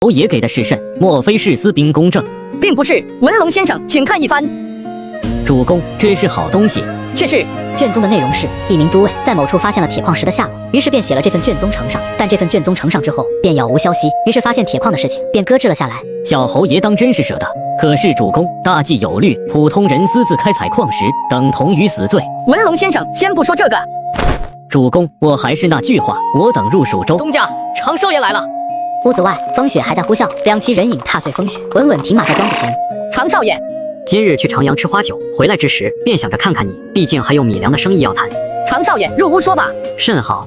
侯爷给的是甚？莫非是私兵公正？并不是，文龙先生，请看一番。主公，真是好东西。却是卷宗的内容是，一名都尉在某处发现了铁矿石的下落，于是便写了这份卷宗呈上。但这份卷宗呈上之后，便杳无消息，于是发现铁矿的事情便搁置了下来。小侯爷当真是舍得，可是主公大忌有律，普通人私自开采矿石，等同于死罪。文龙先生，先不说这个。主公，我还是那句话，我等入蜀州。东家，常少爷来了。屋子外，风雪还在呼啸，两骑人影踏碎风雪，稳稳停马在庄子前。常少爷，今日去长阳吃花酒，回来之时便想着看看你，毕竟还有米粮的生意要谈。常少爷，入屋说吧。甚好。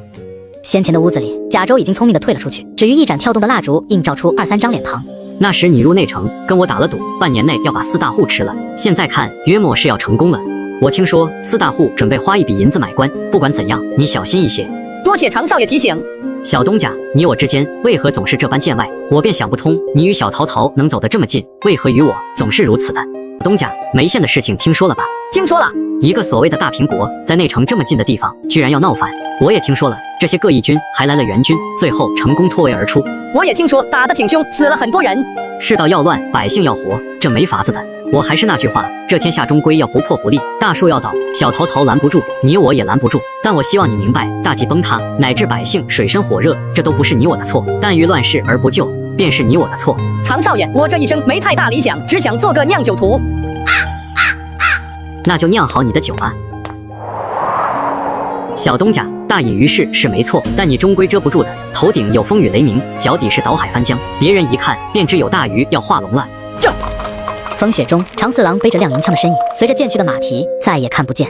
先前的屋子里，贾周已经聪明地退了出去，只余一盏跳动的蜡烛映照出2、3张脸庞。那时你入内城，跟我打了赌，半年内要把4大户吃了。现在看，约莫是要成功了。我听说4大户准备花一笔银子买官，不管怎样，你小心一些。多谢常少爷提醒。小东家，你我之间为何总是这般见外？我便想不通，你与小桃桃能走得这么近，为何与我总是如此的？东家，梅县的事情听说了吧？听说了。一个所谓的大平国，在内城这么近的地方，居然要闹反。我也听说了，这些各义军还来了援军，最后成功脱围而出。我也听说打得挺凶，死了很多人。世道要乱，百姓要活，这没法子的。我还是那句话，这天下终归要不破不立，大树要倒，小桃桃拦不住，你我也拦不住。但我希望你明白，大计崩塌，乃至百姓水深火热，这都不是你我的错，但遇乱世而不救，便是你我的错。常少爷，我这一生没太大理想，只想做个酿酒徒。那就酿好你的酒吧。小东家，大隐于市是没错，但你终归遮不住的，头顶有风雨雷鸣，脚底是倒海翻江，别人一看便知有大鱼要化龙了。风雪中，长四郎背着亮银枪的身影，随着渐去的马蹄，再也看不见。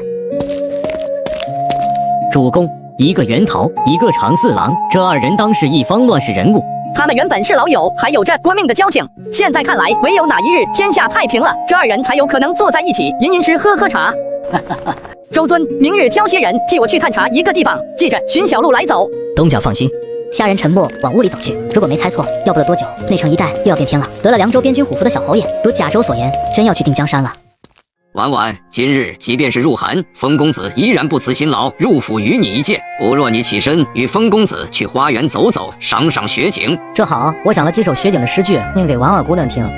主公，一个袁桃，一个长四郎，这2人当是一方乱世人物。他们原本是老友，还有着国命的交情。现在看来，唯有哪一日天下太平了，这2人才有可能坐在一起，吟吟诗，喝喝茶。周尊，明日挑些人替我去探查一个地方，记着寻小路来走。东家放心。虾仁沉默往屋里走去。如果没猜错，要不了多久，内城一带又要变天了。得了凉州边军虎符的小侯爷，如贾周所言，真要去定江山了。婉婉，今日即便是入寒，风公子依然不辞辛劳入府与你一见。不若你起身与风公子去花园走走，赏赏雪景。这好，我想了几首雪景的诗句，念给婉婉姑娘听。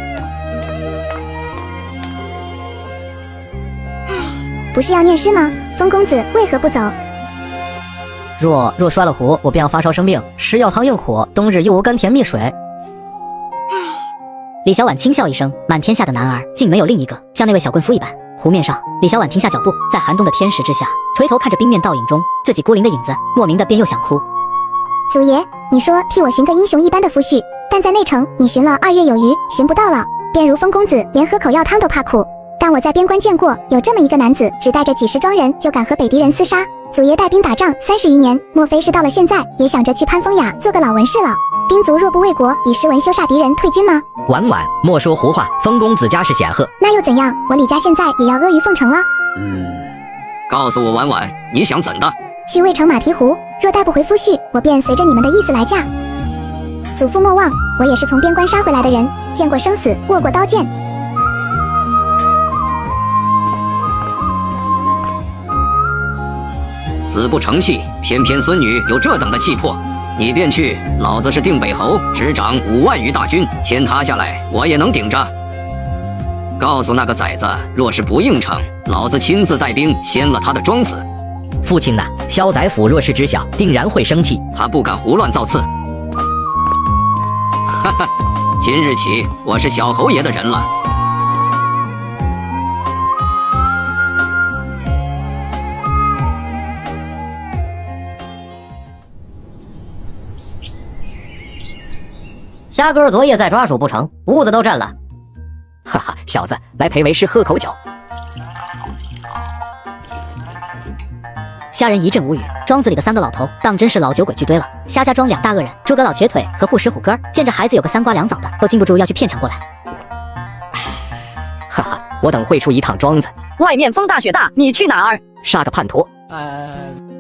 不是要念诗吗？风公子为何不走？若摔了壶，我便要发烧生病，食药汤硬苦，冬日又无甘甜蜜水。李小婉轻笑一声，满天下的男儿竟没有另一个像那位小棍夫一般。湖面上，李小婉停下脚步，在寒冬的天石之下，垂头看着冰面倒影中自己孤零的影子，莫名的便又想哭。祖爷，你说替我寻个英雄一般的夫婿，但在内城你寻了2月有余，寻不到了，便如风公子连喝口药汤都怕苦。但我在边关见过，有这么一个男子，只带着几10庄人就敢和北敌人厮杀。祖爷带兵打仗30余年，莫非是到了现在也想着去潘风雅做个老文士了？兵卒若不为国，以诗文羞煞敌人，退军吗？婉婉，莫说胡话，风公子家世显赫，那又怎样？我李家现在也要阿谀奉承了。告诉我婉婉，你想怎的？去渭城马蹄湖，若带不回夫婿，我便随着你们的意思来嫁。祖父莫忘，我也是从边关杀回来的人，见过生死，握过刀剑。子不成器，偏偏孙女有这等的气魄。你便去，老子是定北侯，执掌5万余大军，天塌下来我也能顶着。告诉那个崽子，若是不应承，老子亲自带兵掀了他的庄子。父亲呐，萧宰府若是知晓，定然会生气。他不敢胡乱造次。哈哈，今日起我是小侯爷的人了。虾哥昨夜在抓鼠不成，屋子都震了。哈哈，小子，来陪为师喝口酒。虾人一阵无语，庄子里的3个老头当真是老酒鬼聚堆了。虾家庄2大恶人，诸葛老瘸腿和护食虎哥，见着孩子有个3瓜2枣的，都禁不住要去骗抢过来。哈哈，我等会出一趟庄子。外面风大雪大，你去哪儿？杀个叛徒。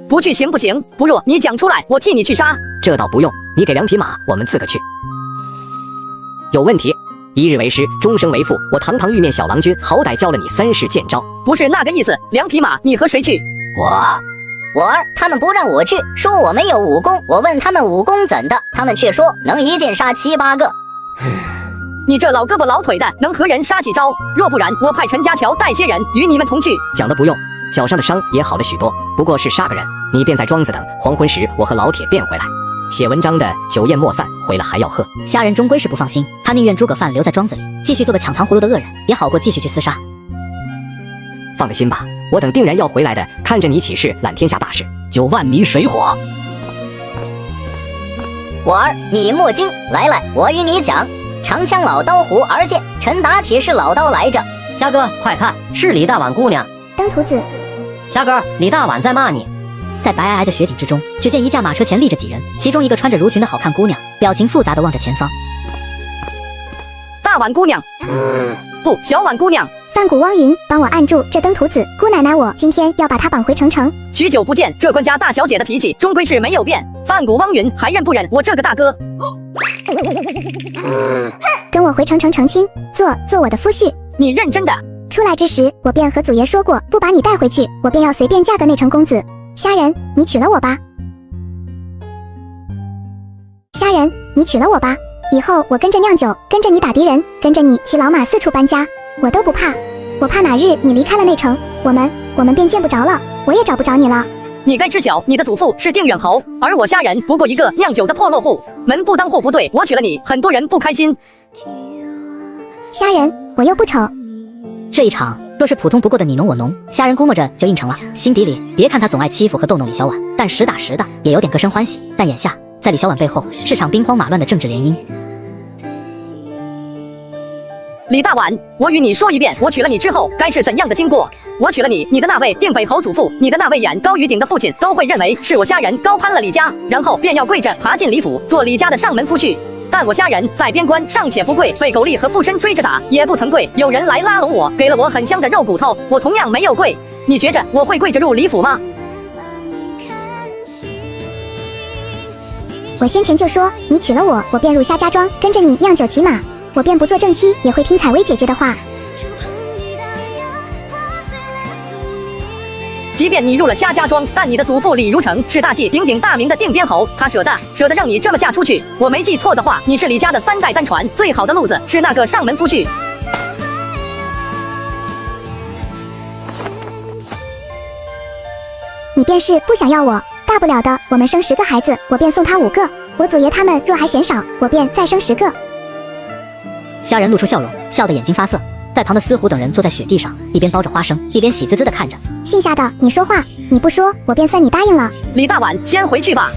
不去行不行？不若你讲出来，我替你去杀。这倒不用，你给2匹马，我们自个去。有问题，1日为师，终生为父。我堂堂玉面小郎君，好歹教了你3式剑招。不是那个意思，2匹马，你和谁去？他们不让我去，说我没有武功。我问他们武功怎的，他们却说能一剑杀7、8个。你这老胳膊老腿的，能和人杀几招？若不然，我派陈家桥带些人与你们同去。讲的不用，脚上的伤也好了许多，不过是杀个人。你便在庄子等，黄昏时我和老铁便回来。写文章的酒宴莫散，回了还要喝。虾仁终归是不放心，他宁愿诸葛范留在庄子里，继续做个抢糖葫芦的恶人，也好过继续去厮杀。放个心吧，我等定然要回来的，看着你起事揽天下大事，就万民水火。我儿，你莫惊，来，我与你讲。长枪老刀胡儿剑，陈打铁是老刀来着。虾哥，快看，是李大碗姑娘。登徒子，虾哥，李大碗在骂你。在白皑皑的雪景之中，只见一架马车前立着几人，其中一个穿着襦裙的好看姑娘，表情复杂地望着前方。大碗姑娘，不，小碗姑娘。范谷汪云，帮我按住这登徒子，姑奶奶我今天要把她绑回城城。许久不见，这官家大小姐的脾气终归是没有变。范谷汪云还认不认我这个大哥？跟我回城城成亲，做我的夫婿。你认真的？出来之时，我便和祖爷说过，不把你带回去，我便要随便嫁个内城公子。虾仁，你娶了我吧。虾仁，你娶了我吧。以后我跟着酿酒，跟着你打敌人，跟着你骑老马四处搬家，我都不怕。我怕哪日你离开了内城，我们便见不着了，我也找不着你了。你该知晓，你的祖父是定远侯，而我虾仁不过一个酿酒的破落户，门不当户不对。我娶了你，很多人不开心。虾仁，我又不丑。这一场若是普通不过的你侬我侬，虾仁估摸着就应承了。心底里别看他总爱欺负和逗弄李小婉，但实打实的也有点个身欢喜。但眼下在李小婉背后是场兵荒马乱的政治联姻。李大碗，我与你说一遍，我娶了你之后该是怎样的经过。我娶了你，你的那位定北侯祖父，你的那位眼高于顶的父亲，都会认为是我虾仁高攀了李家，然后便要跪着爬进李府，做李家的上门夫婿。但我虾仁在边关尚且不跪，被狗力和附身追着打也不曾跪。有人来拉拢我，给了我很香的肉骨头，我同样没有跪。你觉着我会跪着入李府吗？我先前就说，你娶了我，我便入虾家庄，跟着你酿酒骑马。我便不做正妻，也会听采薇姐姐的话。即便你入了虾家庄，但你的祖父李如成是大danh鼎大名的定边侯，他舍得让你这么嫁出去。我没记错的话，你是李家的3代单传，最好的路子是那个上门夫婿。你便是不想要我，大不了的我们生10个孩子，我便送他5个。我祖爷他们若还嫌少，我便再生10个。虾仁露出笑容，笑得眼睛发涩。在旁的司虎等人坐在雪地上，一边剥着花生，一边喜滋滋地看着。姓夏的，你说话，你不说，我便算你答应了。李大碗，先回去吧。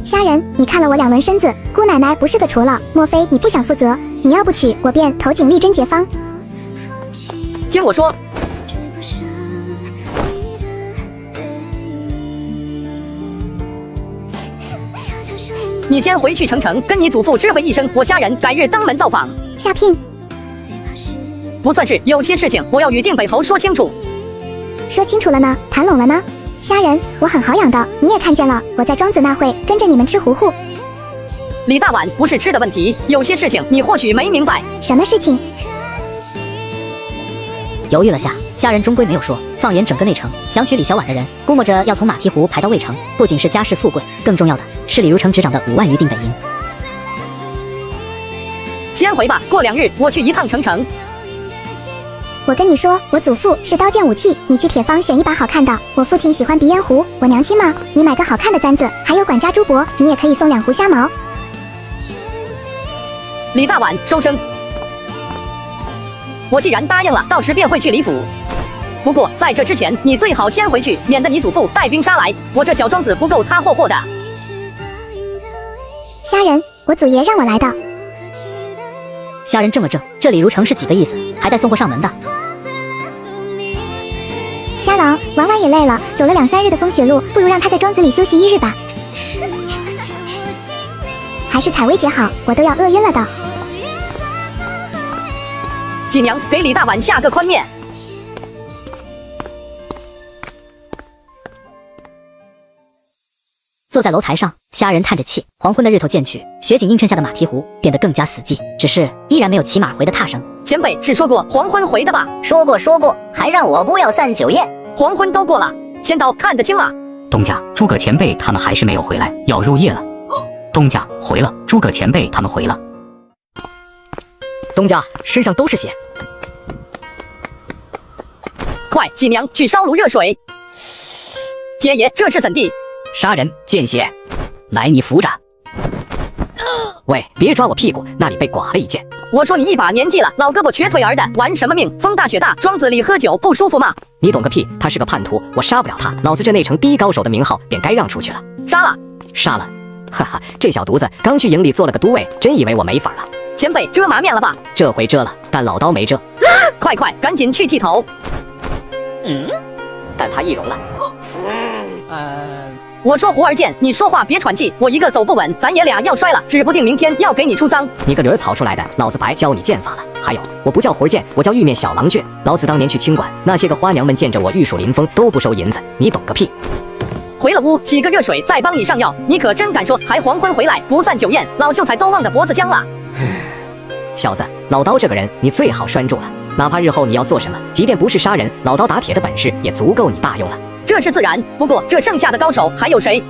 虾仁，你看了我2轮身子，姑奶奶不是个厨了，莫非你不想负责？你要不娶，我便投井丽贞节坊。听我说。你先回去城城，跟你祖父知会一声，我虾仁改日登门造访。下聘不算是，有些事情我要与定北侯说清楚。说清楚了呢，谈拢了呢。虾仁，我很好养的，你也看见了，我在庄子那会跟着你们吃糊糊。李大碗，不是吃的问题，有些事情你或许没明白。什么事情？犹豫了下，虾仁终归没有说。放眼整个内城，想娶李小婉的人，估摸着要从马蹄湖排到渭城，不仅是家世富贵，更重要的是李如成执掌的5万余定本营。先回吧，过2日我去一趟城城。我跟你说，我祖父是刀剑武器，你去铁坊选一把好看的。我父亲喜欢鼻烟壶，我娘亲嘛，你买个好看的簪子，还有管家珠箔，你也可以送2壶虾毛。李大碗，收声。我既然答应了，到时便会去李府。不过在这之前，你最好先回去，免得你祖父带兵杀来，我这小庄子不够他霍霍的。虾仁，我祖爷让我来的。虾仁这么正，这李如成是几个意思？还带送货上门的。虾郎，玩玩也累了，走了2、3日的风雪路，不如让他在庄子里休息1日吧。还是采薇姐好，我都要饿晕了的。锦娘，给李大碗下个宽面。坐在楼台上，虾仁叹着气。黄昏的日头渐去，雪景映衬下的马蹄湖变得更加死寂，只是依然没有骑马回的踏声。前辈是说过黄昏回的吧？说过，还让我不要散酒宴。黄昏都过了，仙刀看得清吗？东家，诸葛前辈他们还是没有回来，要入夜了。东家回了，诸葛前辈他们回了。东家身上都是血。快，几娘去烧炉热水。爹爷，这是怎地？杀人见血，来，你扶着。喂，别抓我屁股，那里被剐了一剑。我说你一把年纪了，老胳膊瘸腿儿的，玩什么命？风大雪大，庄子里喝酒不舒服吗？你懂个屁！他是个叛徒，我杀不了他，老子这内城第一高手的名号便该让出去了。杀了，杀了！哈哈，这小犊子刚去营里做了个都尉，真以为我没法了？前辈遮麻面了吧？这回遮了，但老刀没遮。快，赶紧去剃头。但他易容了。我说胡二剑，你说话别喘气，我一个走不稳，咱爷俩要摔了，指不定明天要给你出丧。你个驴儿草出来的，老子白教你剑法了。还有，我不叫胡二剑，我叫玉面小郎君。老子当年去清馆，那些个花娘们见着我玉树临风，都不收银子，你懂个屁！回了屋，洗个热水，再帮你上药。你可真敢说，还黄昏回来不散酒宴，老秀才都忘得脖子僵了。小子，老刀这个人，你最好拴住了。哪怕日后你要做什么，即便不是杀人，老刀打铁的本事也足够你大用了。这是自然，不过这剩下的高手还有谁？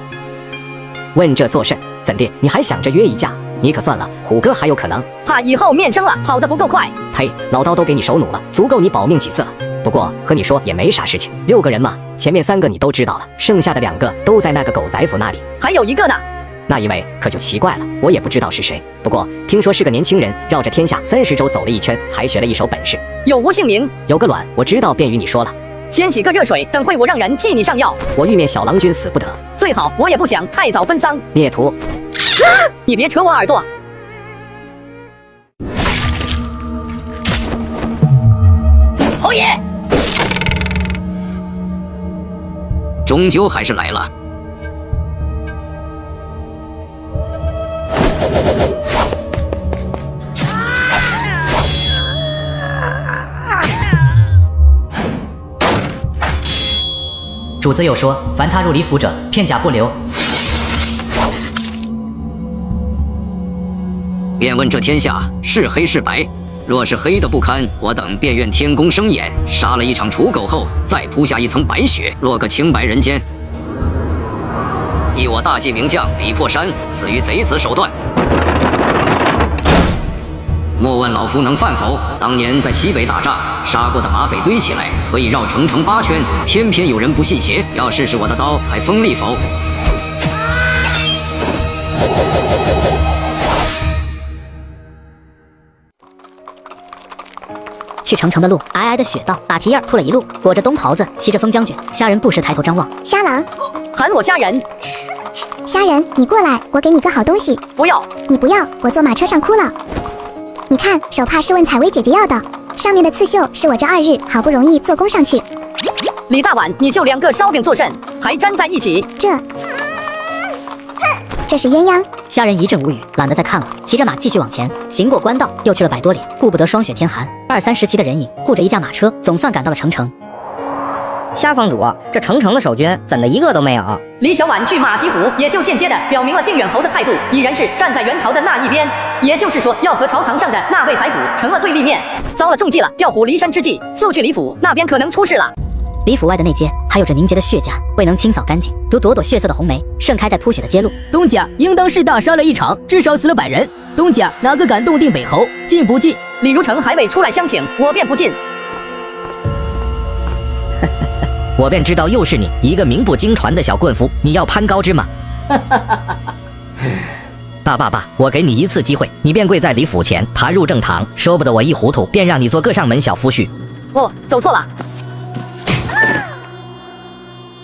问这作甚？怎地？你还想着约一架？你可算了，虎哥还有可能。怕以后面生了，跑得不够快。呸！老刀都给你手弩了，足够你保命几次了。不过和你说也没啥事情，6个人嘛，前面3个你都知道了，剩下的2个都在那个狗宰府那里。还有一个呢。那一位可就奇怪了，我也不知道是谁。不过听说是个年轻人，绕着天下30州走了一圈，才学了一手本事。有无姓名？有个卵，我知道，便与你说了。先洗个热水，等会我让人替你上药。我玉面小郎君死不得。最好，我也不想太早奔丧。孽徒，你别扯我耳朵。侯爷，终究还是来了。主子有说，凡踏入李府者，片甲不留。便问这天下是黑是白？若是黑的不堪，我等便愿天公生眼，杀了一场刍狗后，再铺下一层白雪，落个清白人间。依我大计名将李破山死于贼子手段。莫问老夫能犯否？当年在西北打仗，杀过的马匪堆起来，可以绕城8圈，偏偏有人不信邪，要试试我的刀还锋利否？去城的路，皑皑的雪道，马蹄印铺了一路，裹着冬袍子，骑着风将军，虾人不时抬头张望。沙狼，喊我虾人。虾人，你过来，我给你个好东西。不要，你不要，我坐马车上哭了。你看，手帕是问采薇姐姐要的，上面的刺绣是我这2日好不容易做工上去。李大碗，你绣2个烧饼做甚？还粘在一起？这是鸳鸯。虾人一阵无语，懒得再看了，骑着马继续往前，行过官道，又去了100多里，顾不得霜雪天寒，2、3时期的人影，雇着一架马车，总算赶到了城。虾房主，这城的守军怎的一个都没有？李小婉拒马蹄虎，也就间接的表明了定远侯的态度，已然是站在袁桃的那一边，也就是说要和朝堂上的那位宰辅成了对立面。遭了中计了，调虎离山之计，速去李府那边可能出事了。李府外的内街还有着凝结的血痂，未能清扫干净，如朵朵血色的红梅盛开在铺雪的街路。东家应当是大杀了一场，至少死了100人。东家哪个敢动定北侯？进不进？李如成还未出来相请，我便不进。我便知道又是你，一个名不经传的小棍夫，你要攀高枝吗？爸，我给你一次机会，你便跪在李府前，爬入正堂，说不得我一糊涂，便让你做个上门小夫婿。哦，走错了。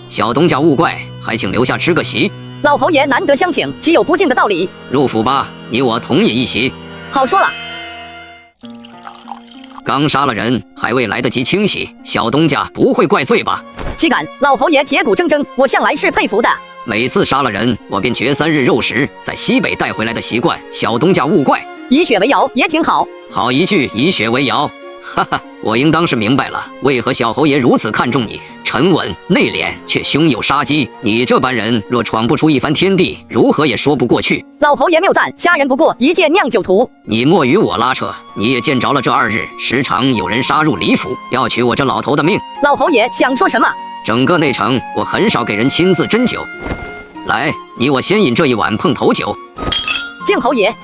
小东家勿怪，还请留下吃个席。老侯爷难得相请，岂有不敬的道理？入府吧，你我同饮一席。好说了。刚杀了人，还未来得及清洗，小东家不会怪罪吧？岂敢！老侯爷铁骨铮铮，我向来是佩服的。每次杀了人，我便绝3日肉食，在西北带回来的习惯，小东家勿怪。以血为窑也挺好。好一句以血为窑，哈哈，我应当是明白了，为何小侯爷如此看重你，沉稳内敛却胸有杀机。你这般人若闯不出一番天地，如何也说不过去。老侯爷谬赞，虾人不过一介酿酒徒。你莫与我拉扯，你也见着了这2日，时常有人杀入李府，要取我这老头的命。老侯爷想说什么？整个内城，我很少给人亲自斟酒。来，你我先饮这一碗碰头酒。敬侯爷。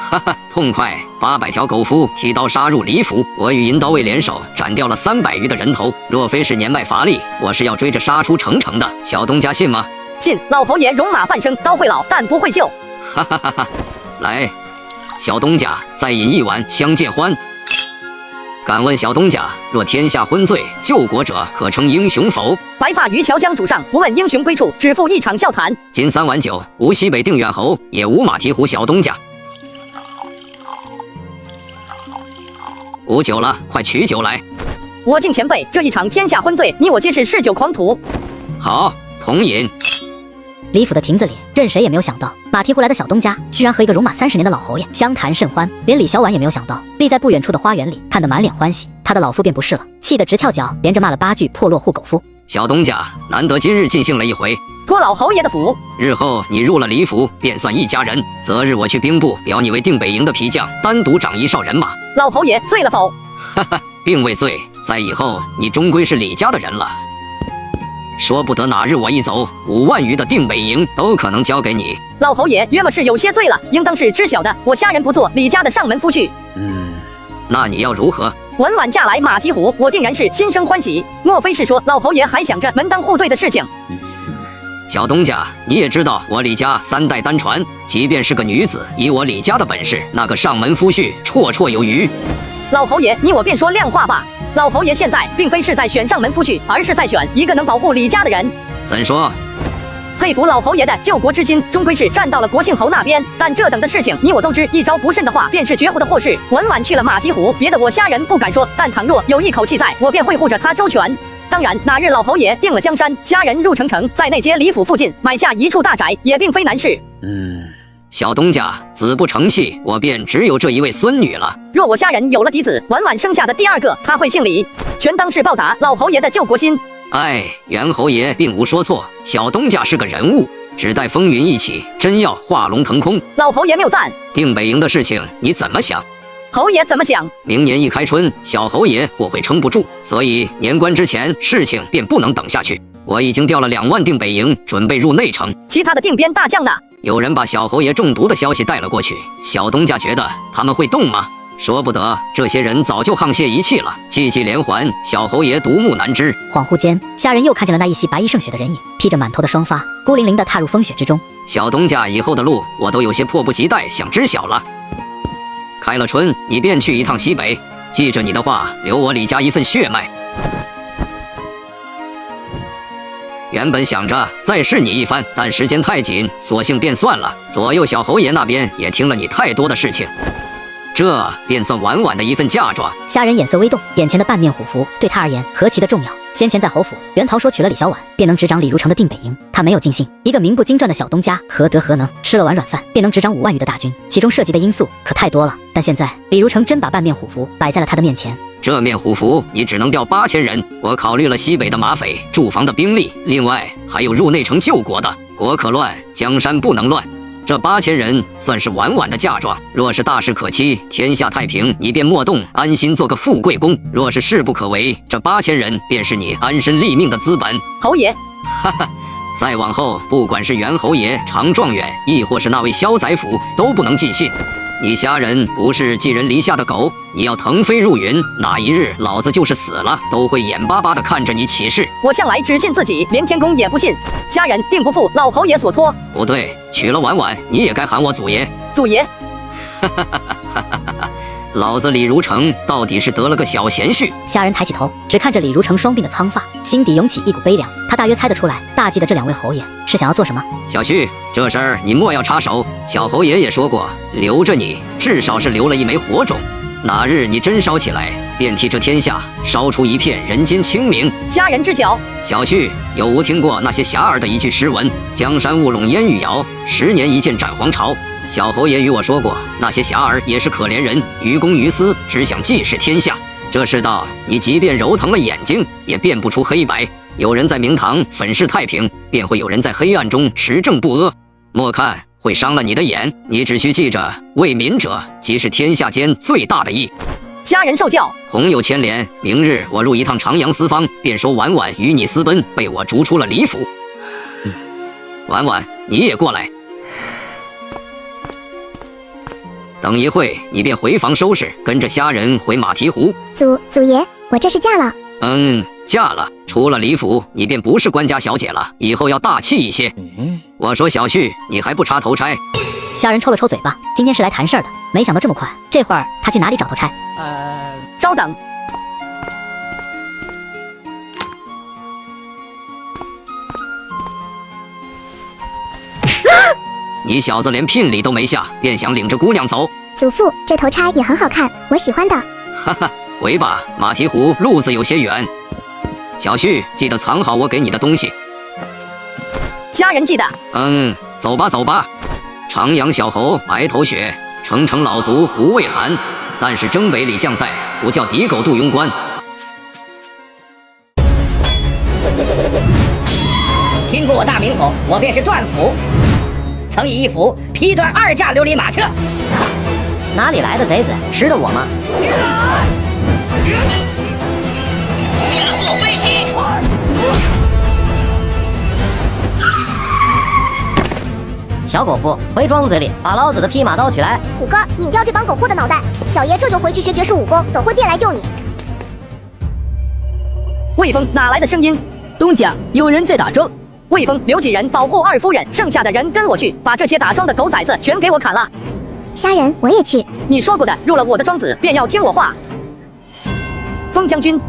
哈哈，痛快！800条狗夫提刀杀入李府，我与银刀卫联手斩掉了300余的人头。若非是年迈乏力，我是要追着杀出城的。小东家信吗？信。老侯爷戎马半生，刀会老，但不会锈。哈哈哈哈！来，小东家，再饮一碗相见欢。敢问小东家，若天下昏醉，救国者可称英雄否？白发渔樵江渚上，不问英雄归处，只负一场笑谈。今3碗酒，无西北定远侯，也无马蹄胡小东家。无酒了，快取酒来！我敬前辈，这一场天下昏醉，你我皆是嗜酒狂徒。好，同饮。李府的亭子里，任谁也没有想到，马蹄胡来的小东家居然和一个戎马30年的老侯爷相谈甚欢。连李小婉也没有想到，立在不远处的花园里，看得满脸欢喜，他的老父便不是了，气得直跳脚，连着骂了8句破落户狗夫。小东家，难得今日尽兴了一回，托老侯爷的福，日后你入了李府，便算一家人。择日我去兵部表你为定北营的皮将，单独掌1哨人马。老侯爷醉了否？哈哈，并未醉，在以后你终归是李家的人了。说不得哪日我一走，5万余的定北营都可能交给你。老侯爷约么是有些醉了，应当是知晓的。我虾人不做李家的上门夫婿。那你要如何？稳稳嫁来马蹄胡，我定然是心生欢喜。莫非是说老侯爷还想着门当户对的事情？小东家，你也知道我李家3代单传，即便是个女子，以我李家的本事，那个上门夫婿绰绰有余。老侯爷，你我便说亮话吧。老侯爷现在并非是在选上门夫婿，而是在选一个能保护李家的人。怎说？佩服老侯爷的救国之心，终归是站到了国姓侯那边。但这等的事情，你我都知，一招不慎的话，便是绝户的祸事。稳稳去了马蹄胡，别的我虾人不敢说，但倘若有一口气在，我便会护着他周全。当然，哪日老侯爷定了江山，家人入城城，在内街李府附近买下一处大宅，也并非难事。小东家，子不成器，我便只有这一位孙女了。若我虾人有了嫡子，稳稳生下的第2个，他会姓李，全当是报答老侯爷的救国心。哎，袁侯爷并无说错，小东家是个人物，只待风云一起，真要画龙腾空。老侯爷谬赞。定北营的事情你怎么想？侯爷怎么想？明年一开春，小侯爷或会撑不住，所以年关之前事情便不能等下去。我已经调了2万定北营，准备入内城。其他的定边大将呢？有人把小侯爷中毒的消息带了过去，小东家觉得他们会动吗？说不得，这些人早就沆瀣一气了，济济连环，小侯爷独木难支。恍惚间，虾人又看见了那一袭白衣胜雪的人影，披着满头的霜发，孤零零地踏入风雪之中。小东家以后的路，我都有些迫不及待想知晓了。开了春，你便去一趟西北，记着你的话，留我李家一份血脉。原本想着再试你一番，但时间太紧，索性便算了。左右小侯爷那边也听了你太多的事情，这便算婉婉的一份嫁妆。虾人眼色微动，眼前的半面虎符对他而言何其的重要。先前在侯府，袁桃说娶了李小婉，便能执掌李如城的定北营，他没有尽兴。一个名不经传的小东家，何德何能，吃了碗软饭便能执掌5万余的大军？其中涉及的因素可太多了。但现在李如城真把半面虎符摆在了他的面前。这面虎符你只能调8000人，我考虑了西北的马匪、驻防的兵力，另外还有入内城救国的。国可乱，江山不能乱。这8000人算是婉婉的嫁妆，若是大事可期，天下太平，你便莫动，安心做个富贵公；若是势不可为，这8000人便是你安身立命的资本。侯爷，哈哈，再往后，不管是袁侯爷、常状元，亦或是那位萧宰辅，都不能尽信。你虾人不是寄人篱下的狗，你要腾飞入云，哪一日老子就是死了，都会眼巴巴地看着你起誓。我向来只信自己，连天公也不信，家人定不负老侯爷所托。不对，娶了婉婉，你也该喊我祖爷。祖爷，哈哈哈哈哈哈！老子李如城到底是得了个小贤婿。虾人抬起头，只看着李如城双鬓的苍发，心底涌起一股悲凉。他大约猜得出来，大计的这2位侯爷是想要做什么。小婿，这事儿你莫要插手。小侯爷也说过，留着你，至少是留了一枚火种。哪日你真烧起来，便替这天下烧出一片人间清明。家人知晓。小婿有无听过那些侠儿的一句诗文？江山雾笼烟雨遥，10年一见斩黄巢。小侯爷与我说过，那些侠儿也是可怜人，于公于私，只想济世天下。这世道，你即便揉疼了眼睛，也辨不出黑白。有人在明堂粉饰太平，便会有人在黑暗中持正不阿。莫看会伤了你的眼，你只需记着，为民者即是天下间最大的义。家人受教，孔有牵连。明日我入一趟长阳私方，便说婉婉与你私奔，被我逐出了李府。婉婉，你也过来。等一会你便回房收拾，跟着虾仁回马蹄湖。祖爷，我这是嫁了。嫁了。出了李府，你便不是官家小姐了，以后要大气一些。我说小旭，你还不查头差？虾仁抽了抽嘴巴，今天是来谈事儿的，没想到这么快。这会儿他去哪里找头差？稍等。你小子连聘礼都没下，便想领着姑娘走？祖父，这头钗也很好看，我喜欢的。哈哈，回吧，马蹄湖路子有些远。小旭，记得藏好我给你的东西。家人记得。走吧走吧。长阳小侯，白头雪，城城老卒不畏寒。但是征北李将在，不叫敌狗渡庸关。经过我大名府，我便是段府，曾以一斧劈断2架琉璃马车。哪里来的贼子，识得我吗？小狗夫，回庄子里把老子的匹马刀取来。虎哥，拧掉这帮狗货的脑袋！小爷这就回去学绝世武功，等会便来救你。魏峰哪来的声音？东家，有人在打桩。魏峰留几人保护二夫人，剩下的人跟我去，把这些打桩的狗崽子全给我砍了。虾仁，我也去。你说过的，入了我的庄子便要听我话。风将军。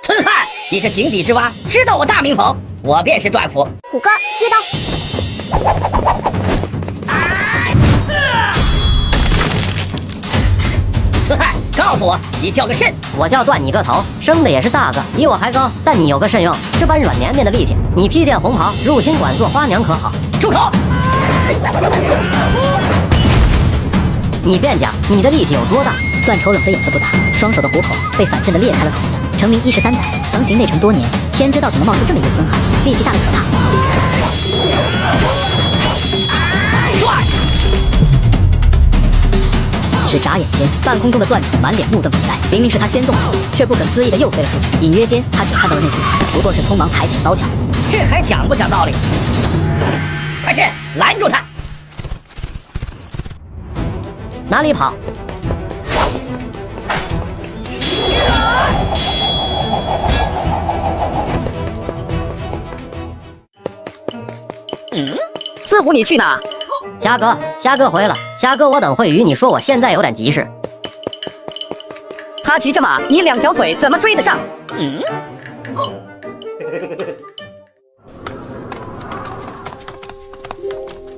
春汉，你是井底之蛙，知道我大名否？我便是段府。虎哥，接刀。春汉，告诉我，你叫个甚？我叫段你个头，生的也是大个，比我还高，但你有个甚用？这般软绵绵的力气，你披件红袍入侵馆做花娘可好？住口！你便讲你的力气有多大？段丑冷着眼色不答，双手的虎口被反震的裂开了口子。成名13载，横行内城多年，天知道怎么冒出这么一个村汉，力气大的可怕。只眨眼间，半空中的段楚满脸目瞪口呆，明明是他先动手，却不可思议的又飞了出去。隐约间，他只看到了那句话，不过是匆忙抬起刀鞘。这还讲不讲道理？快去拦住他！哪里跑？四虎，你去哪？虾哥回了。虾哥，我等会与你说，我现在有点急事。他骑着马，你2条腿怎么追得上？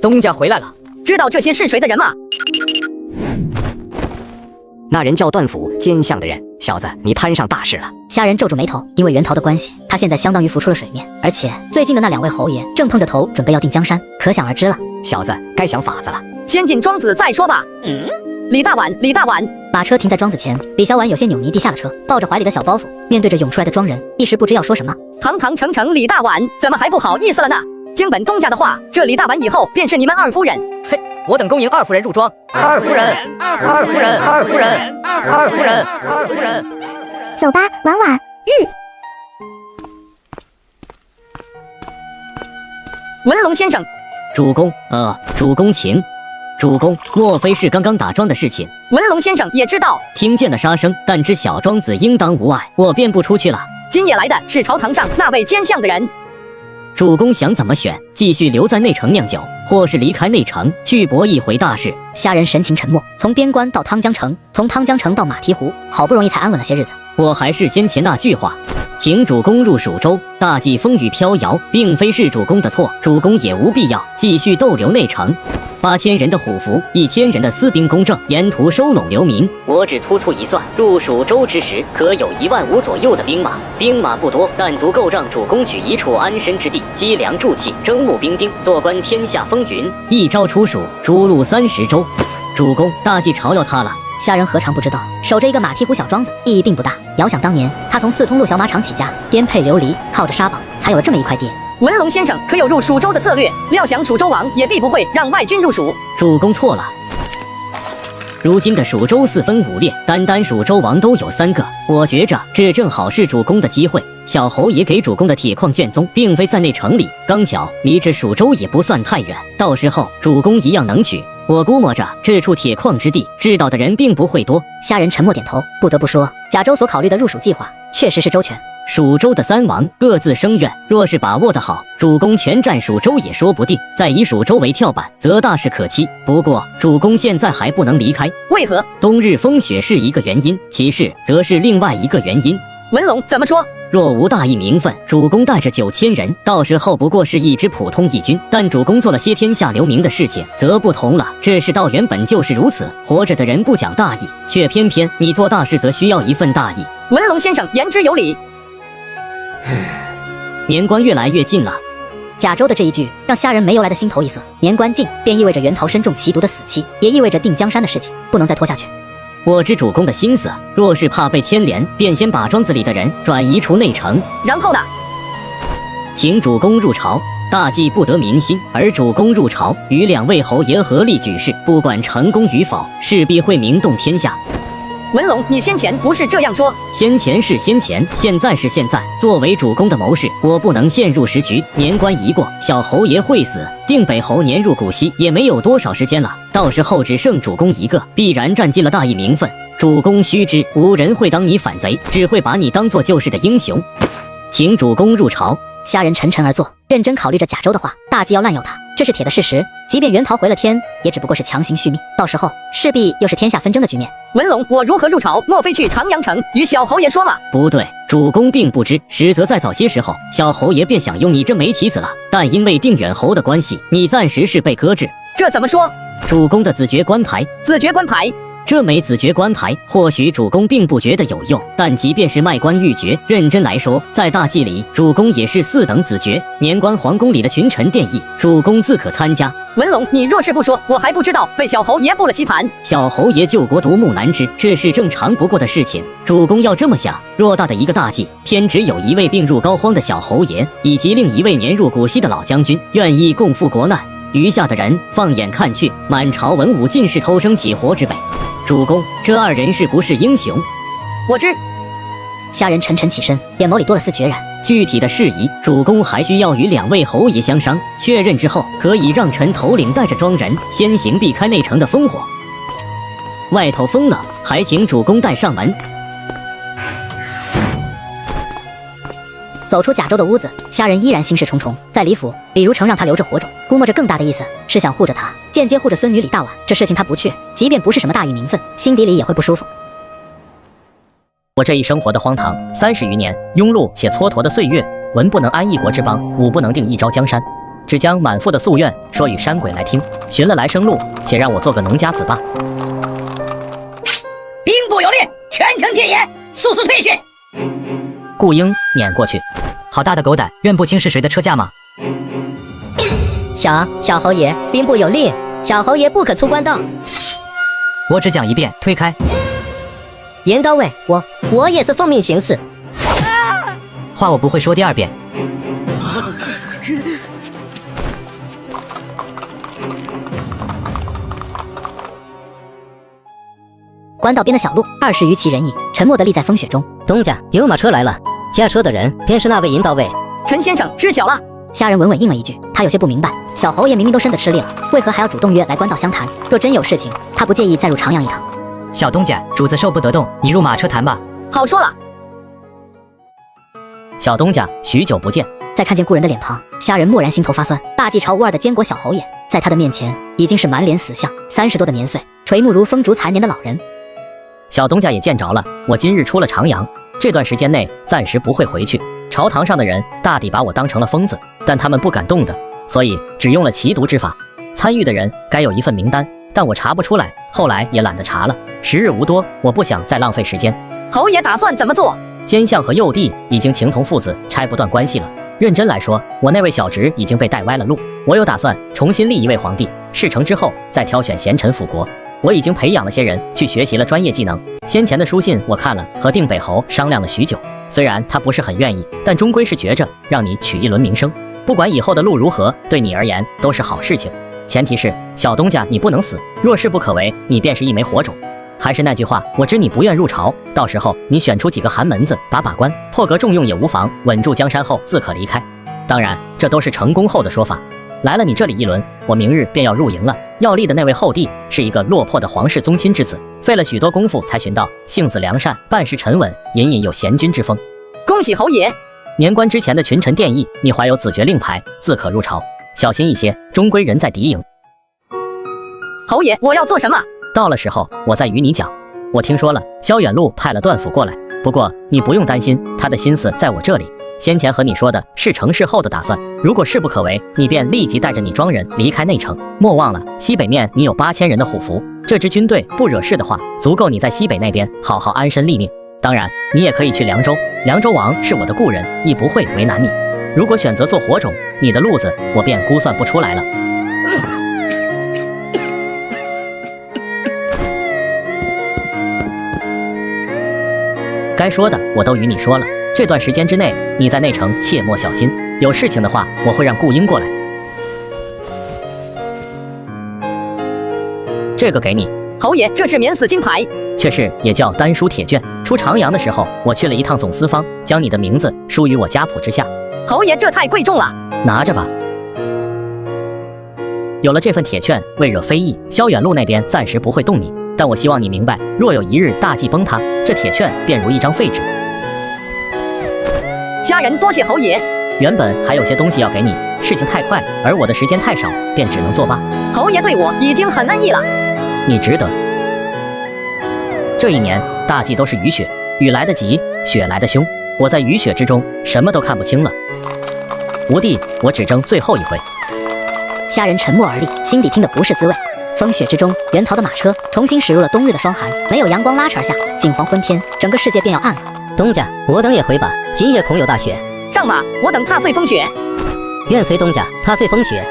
东家回来了。知道这些是谁的人吗？那人叫段府，奸相的人。小子，你摊上大事了。虾仁皱住眉头，因为袁桃的关系，他现在相当于浮出了水面，而且最近的那2位侯爷正碰着头，准备要定江山，可想而知了。小子，该想法子了。先进庄子再说吧。李大碗，李大碗。马车停在庄子前，李小婉有些扭捏地下了车，抱着怀里的小包袱，面对着涌出来的庄人，一时不知要说什么。堂堂正正李大碗，怎么还不好意思了呢？听本东家的话，这李大碗以后便是你们2夫人。嘿，我等恭迎2夫人入庄。2夫人，2夫人，2夫人，2夫人，2夫人。走吧，婉婉。文龙先生。主公，主公请。主公，莫非是刚刚打桩的事情？文龙先生也知道，听见了杀声，但知小庄子应当无碍，我便不出去了。今夜来的是朝堂上那位奸相的人。主公想怎么选？继续留在内城酿酒，或是离开内城去博一回大事？虾仁神情沉默，从边关到汤江城，从汤江城到马蹄湖，好不容易才安稳了些日子。我还是先前那句话，请主公入蜀州，大计风雨飘摇，并非是主公的错，主公也无必要继续逗留内城。8000人的虎符，1000人的私兵公正，沿途收拢流民。我只粗粗一算，入蜀州之时，可有15000左右的兵马。兵马不多，但足够让主公取一处安身之地，积粮助气，征募兵丁，做官天下风云。一朝出蜀，逐鹿30州。主公，大计朝要他了。虾仁何尝不知道，守着一个马蹄湖小庄子意义并不大。遥想当年，他从4通路小马场起家，颠沛流离，靠着沙堡才有了这么一块地。文龙先生可有入蜀州的策略？料想蜀州王也必不会让外军入蜀。主公错了。如今的蜀州4分5裂，单蜀州王都有3个，我觉着这正好是主公的机会。小侯爷给主公的铁矿卷宗，并非在内城里，刚巧离这蜀州也不算太远，到时候主公一样能取。我估摸着这处铁矿之地，知道的人并不会多。虾仁沉默点头，不得不说，贾周所考虑的入蜀计划确实是周全。蜀州的三王各自声愿，若是把握得好，主公全占蜀州也说不定。再以蜀州为跳板，则大势可期。不过主公现在还不能离开，为何？冬日风雪是一个原因，其事则是另外一个原因。文龙怎么说？若无大义名分，主公带着9000人，到时候不过是一支普通义军。但主公做了些天下留名的事情，则不同了。这世道原本就是如此，活着的人不讲大义，却偏偏你做大事则需要一份大义。文龙先生言之有理。年关越来越近了，贾周的这一句让虾仁没由来的心头一涩。年关近，便意味着袁桃身中奇毒的死期，也意味着定江山的事情不能再拖下去。我知主公的心思，若是怕被牵连，便先把庄子里的人转移出内城。然后呢？请主公入朝，大计不得民心，而主公入朝，与2位侯爷合力举事，不管成功与否，势必会名动天下。文龙，你先前不是这样说？先前是先前，现在是现在。作为主公的谋士，我不能陷入时局。年关一过，小侯爷会死，定北侯年入古稀，也没有多少时间了。到时候只剩主公一个，必然占尽了大义名分。主公须知，无人会当你反贼，只会把你当做救世的英雄。请主公入朝。虾仁沉沉而坐，认真考虑着贾周的话，大计要滥用他，这是铁的事实。即便袁桃回了天，也只不过是强行续命，到时候势必又是天下纷争的局面。文龙，我如何入朝？莫非去长阳城与小侯爷说吗？不对，主公并不知，实则在早些时候，小侯爷便想用你这枚棋子了，但因为定远侯的关系，你暂时是被搁置。这怎么说？主公的子爵官牌，子爵官牌。这枚子爵官牌，或许主公并不觉得有用，但即便是卖官鬻爵，认真来说，在大计里，主公也是4等子爵。年关皇宫里的群臣殿议，主公自可参加。文龙，你若是不说，我还不知道被小侯爷布了棋盘。小侯爷救国独木难支，这是正常不过的事情。主公要这么想，偌大的一个大计，偏只有一位病入膏肓的小侯爷，以及另一位年入古稀的老将军，愿意共赴国难。余下的人放眼看去，满朝文武尽是偷生起活之辈。主公，这2人是不是英雄？我知。虾仁沉沉起身，眼眸里多了丝决然。具体的事宜，主公还需要与2位侯爷相商，确认之后，可以让臣头领带着庄人先行避开内城的烽火。外头风冷，还请主公带上门。走出贾周的屋子，虾仁依然心事重重。在李府，李如成让他留着火种，估摸着更大的意思是想护着他，间接护着孙女李大婉。这事情他不去，即便不是什么大义名分，心底里也会不舒服。我这一生活的荒唐，30余年，庸碌且蹉跎的岁月，文不能安一国之邦，武不能定一朝江山，只将满腹的夙愿说与山鬼来听，寻了来生路，且让我做个农家子吧。兵部有令，全城戒严，速速退训。顾英撵过去。好大的狗胆，认不清是谁的车驾吗？小侯爷，兵部有令，小侯爷不可出官道。我只讲一遍，推开。严到位，我也是奉命行事。话我不会说第2遍。官道边的小路，20余骑人影沉默地立在风雪中。东家，有马车来了，驾车的人便是那位尹到位。陈先生知晓了。虾仁稳稳应了一句，他有些不明白，小侯爷明明都身子吃力了，为何还要主动约来官道相谈？若真有事情，他不介意再入长阳一趟。小东家，主子受不得动，你入马车谈吧。好说了。小东家，许久不见。再看见故人的脸庞，虾仁蓦然心头发酸。大计朝无二的监国小侯爷，在他的面前已经是满脸死相，30多的年岁，垂目如风烛残年的老人。小东家也见着了，我今日出了长阳，这段时间内暂时不会回去。朝堂上的人大抵把我当成了疯子，但他们不敢动的，所以只用了奇毒之法。参与的人该有一份名单，但我查不出来，后来也懒得查了。时日无多，我不想再浪费时间。侯爷打算怎么做？奸相和幼弟已经情同父子，拆不断关系了。认真来说，我那位小侄已经被带歪了路。我有打算重新立一位皇帝，事成之后再挑选贤臣辅国。我已经培养了些人去学习了专业技能。先前的书信我看了，和定北侯商量了许久。虽然他不是很愿意，但终归是觉着让你取一轮名声，不管以后的路如何，对你而言都是好事情。前提是小东家你不能死，若是不可为，你便是一枚火种。还是那句话，我知你不愿入朝，到时候你选出几个寒门子把把关，破格重用也无妨，稳住江山后自可离开。当然，这都是成功后的说法。来了你这里一轮，我明日便要入营了。要立的那位后帝是一个落魄的皇室宗亲之子，费了许多功夫才寻到，性子良善，办事沉稳，隐隐有贤君之风。恭喜侯爷！年关之前的群臣殿议，你怀有子爵令牌，自可入朝。小心一些，终归人在敌营。侯爷，我要做什么？到了时候，我再与你讲。我听说了，萧远路派了段府过来，不过你不用担心，他的心思在我这里。先前和你说的是成事后的打算，如果事不可为，你便立即带着你庄人离开内城。莫忘了，西北面你有8000人的虎符，这支军队不惹事的话，足够你在西北那边好好安身立命。当然，你也可以去凉州，凉州王是我的故人，亦不会为难你。如果选择做火种，你的路子我便估算不出来了。该说的我都与你说了。这段时间之内，你在内城切莫小心，有事情的话，我会让顾英过来。这个给你，侯爷，这是免死金牌，却是也叫丹书铁卷。出长阳的时候，我去了一趟总司方，将你的名字书于我家谱之下。侯爷，这太贵重了，拿着吧。有了这份铁券，未惹非议，萧远路那边暂时不会动你，但我希望你明白，若有一日大计崩塌，这铁券便如一张废纸。家人多谢侯爷。原本还有些东西要给你，事情太快，而我的时间太少，便只能作罢。侯爷对我已经很恩义了，你值得。这一年大忌都是雨雪，雨来得急，雪来得凶。我在雨雪之中，什么都看不清了。吴帝，我只争最后一回。虾仁沉默而立，心底听的不是滋味。风雪之中，袁桃的马车重新驶入了冬日的霜寒，没有阳光拉扯下，近黄昏天，整个世界便要暗了。东家，我等也回吧，今夜恐有大雪。上马，我等踏碎风雪。愿随东家踏碎风雪。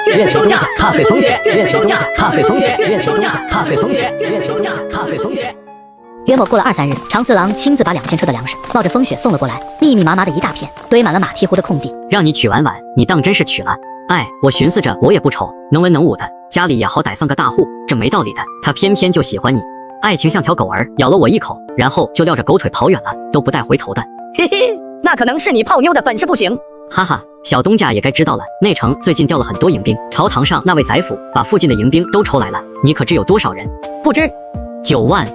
愿随东家踏碎风雪。愿随东家踏碎风雪。愿随东家踏碎风雪。愿随东家踏碎风雪。约莫过了2-3日，长四郎亲自把2000车的粮食冒着风雪送了过来，密密麻麻的一大片，堆满了马蹄湖的空地。让你娶婉婉，你当真是娶了？哎，我寻思着我也不丑，能文能武的，家里也好歹算个大户，这没道理的，他偏偏就喜欢你。爱情像条狗儿，咬了我一口，然后就撂着狗腿跑远了，都不带回头的。嘿嘿，那可能是你泡妞的本事不行。哈哈，小东家也该知道了，内城最近调了很多迎兵，朝堂上那位宰辅把附近的迎兵都抽来了，你可知有多少人？不知。9万。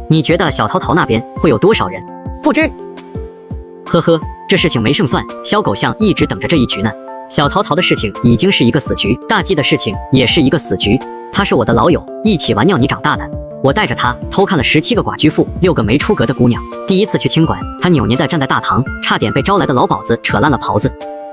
你觉得小桃桃那边会有多少人？不知。呵呵，这事情没胜算，萧狗相一直等着这一局呢。小桃桃的事情已经是一个死局，大忌的事情也是一个死局。他是我的老友，一起玩尿泥长大的。我带着他偷看了17个寡居妇，6个没出阁的姑娘。第一次去清馆，他扭捏地站在大堂，差点被招来的老鸨子扯烂了袍子。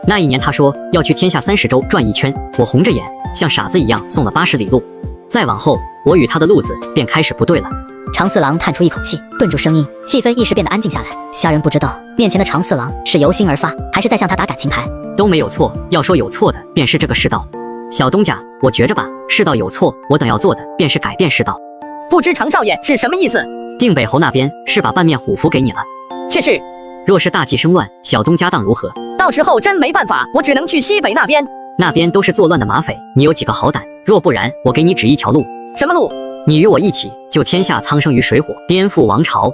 那一年他说要去天下30州转一圈，我红着眼像傻子一样送了80里路。再往后，我与他的路子便开始不对了。长四郎叹出一口气，顿住声音，气氛一时变得安静下来。虾仁不知道面前的长四郎是由心而发，还是在向他打感情牌。都没有错，要说有错的便是这个世道。小东家，我觉着吧，世道有错，我等要做的便是改变世道。不知常少爷是什么意思？定北侯那边是把半面虎符给你了。却是。若是大计生乱，小东家当如何？到时候真没办法，我只能去西北那边。那边都是作乱的马匪，你有几个好胆？若不然，我给你指一条路。什么路？你与我一起救天下苍生于水火，颠覆王朝。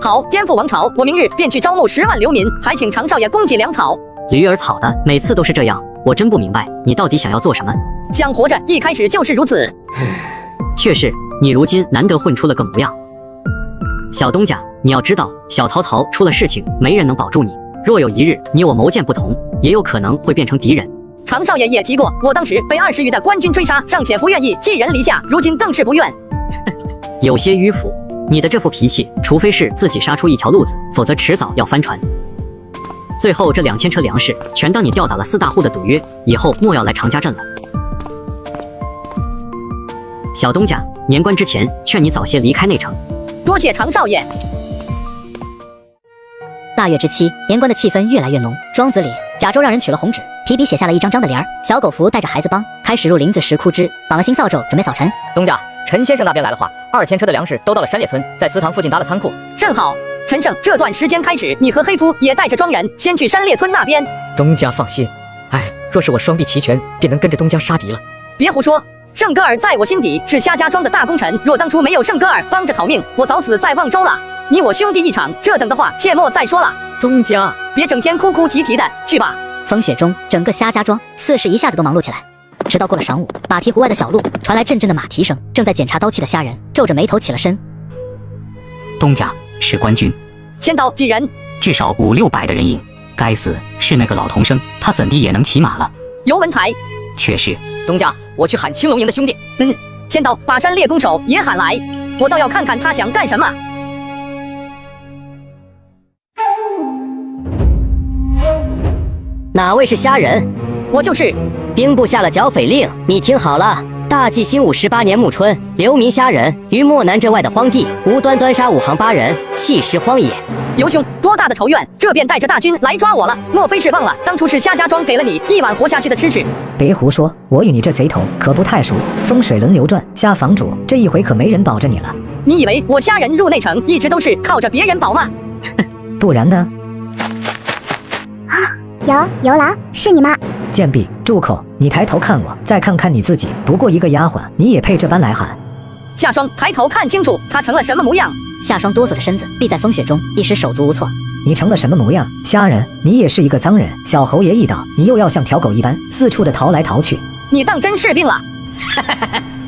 好，颠覆王朝，我明日便去招募10万流民，还请常少爷供给粮草。驴儿草的，每次都是这样，我真不明白你到底想要做什么。想活着，一开始就是如此。却是，你如今难得混出了个模样。小东家，你要知道，小桃桃出了事情，没人能保住你。若有一日你我谋见不同，也有可能会变成敌人。常少爷也提过，我当时被20余的官军追杀，尚且不愿意寄人篱下，如今更是不愿。有些迂腐，你的这副脾气，除非是自己杀出一条路子，否则迟早要翻船。最后这2000车粮食，全当你吊打了4大户的赌约，以后莫要来常家镇了。小东家，年关之前，劝你早些离开内城。多谢常少爷。腊月之期，年关的气氛越来越浓。庄子里，贾周让人取了红纸，提笔写下了一张张的联儿。小狗福带着孩子帮开始入林子石枯枝，绑了新扫帚，准备扫尘。东家，陈先生那边来的话，2000车的粮食都到了山列村，在祠堂附近搭了仓库。正好，陈胜，这段时间开始，你和黑夫也带着庄人先去山列村那边。东家放心，若是我双臂齐全，便能跟着东家杀敌了。别胡说，圣戈尔在我心底是夏家庄的大功臣，若当初没有圣戈尔帮着逃命，我早死在望州了。你我兄弟一场，这等的话切莫再说了。东家，别整天哭哭啼啼的，去吧。风雪中，整个夏家庄四室一下子都忙碌起来。直到过了晌午，马蹄湖外的小路传来阵阵的马蹄声，正在检查刀器的虾仁皱着眉头起了身。东家是官军，千刀几人？至少500-600的人影。该死，是那个老童生，他怎地也能骑马了？尤文才，确实。东家，我去喊青龙营的兄弟。千刀把山猎弓手也喊来，我倒要看看他想干什么。哪位是虾仁？我就是。兵部下了剿匪令，你听好了。大纪兴武18年暮春，流民虾仁于漠南镇外的荒地，无端端杀5行8人，弃尸荒野。尤兄，多大的仇怨，这便带着大军来抓我了？莫非是忘了当初是夏家庄给了你1碗活下去的吃食？别胡说，我与你这贼头可不太熟。风水轮流转，夏房主，这一回可没人保着你了。你以为我虾仁入内城一直都是靠着别人保吗？不然呢？尤郎，是你吗？贱婢，住口！你抬头看我，再看看你自己，不过一个丫鬟，你也配这般来喊？夏霜抬头看清楚，他成了什么模样？夏霜哆嗦着身子，避在风雪中，一时手足无措。你成了什么模样？虾仁，你也是一个脏人！小侯爷一到，你又要像条狗一般四处的逃来逃去。你当真是病了？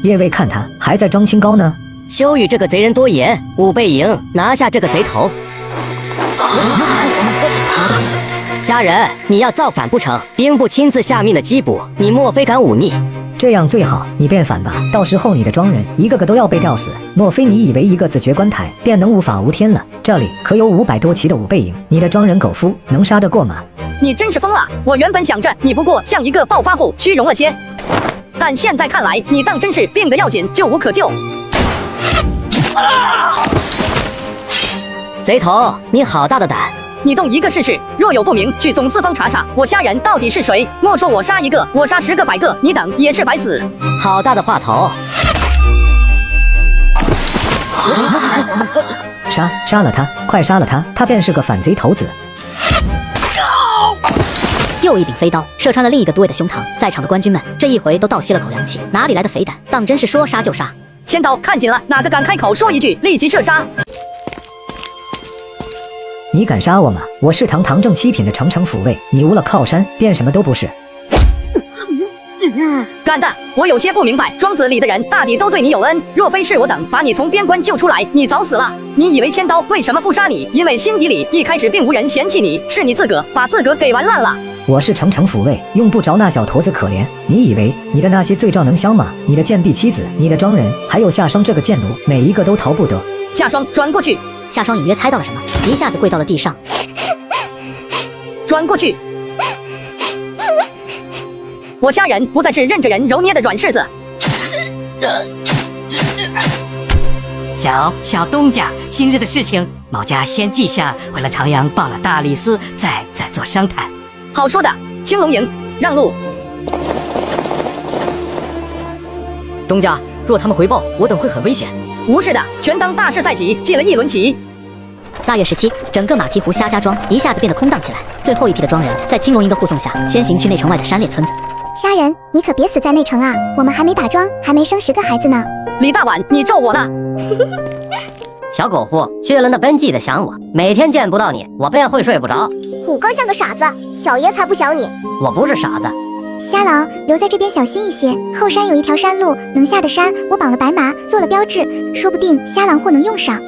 列位看他还在装清高呢。休与这个贼人多言，武备营拿下这个贼头。虾仁，你要造反不成？兵部亲自下命的缉捕，你莫非敢忤逆？这样最好，你变反吧，到时候你的庄人一个个都要被吊死。莫非你以为一个子爵官台便能无法无天了？这里可有500多骑的武备营，你的庄人狗夫能杀得过吗？你真是疯了！我原本想着你不过像一个暴发户，虚荣了些，但现在看来，你当真是病得要紧，救无可救。贼头，你好大的胆！你动一个试试，若有不明，去总司方查查，我虾仁到底是谁？莫说我杀一个，我杀10个100个，你等也是白死。好大的话头！杀了他，快杀了他，他便是个反贼头子。又一柄飞刀射穿了另一个都尉的胸膛，在场的官军们这一回都倒吸了口凉气，哪里来的肥胆？当真是说杀就杀！千刀看紧了，哪个敢开口说一句，立即射杀！你敢杀我吗？我是堂正7品的城府卫，你无了靠山，便什么都不是。干的，我有些不明白，庄子里的人大抵都对你有恩，若非是我等把你从边关救出来，你早死了。你以为千刀为什么不杀你？因为心底里一开始并无人嫌弃你，是你自个把自个给玩烂了。我是城府卫，用不着那小头子可怜。你以为你的那些罪状能消吗？你的贱婢妻子，你的庄人，还有夏霜这个贱奴，每一个都逃不得。夏霜转过去。夏霜隐约猜到了什么，一下子跪到了地上。转过去。我虾仁不再是任着人揉捏的软柿子。小东家，今日的事情，某家先记下，回了朝阳报了大律司，再做商谈。好说的，青龙营让路。东家，若他们回报，我等会很危险。无事的，全当大事在即，记了一轮棋。腊月17，整个马蹄湖虾家庄一下子变得空荡起来。最后一批的庄人在青龙营的护送下，先行去内城外的山猎村子。虾仁，你可别死在内城啊！我们还没打庄，还没生10个孩子呢。李大碗，你咒我呢？小狗夫，去了那奔记的想我，每天见不到你，我便会睡不着。虎哥像个傻子，小爷才不想你。我不是傻子。虾郎，留在这边小心一些，后山有一条山路，能下的山我绑了白马，做了标志，说不定虾郎或能用上。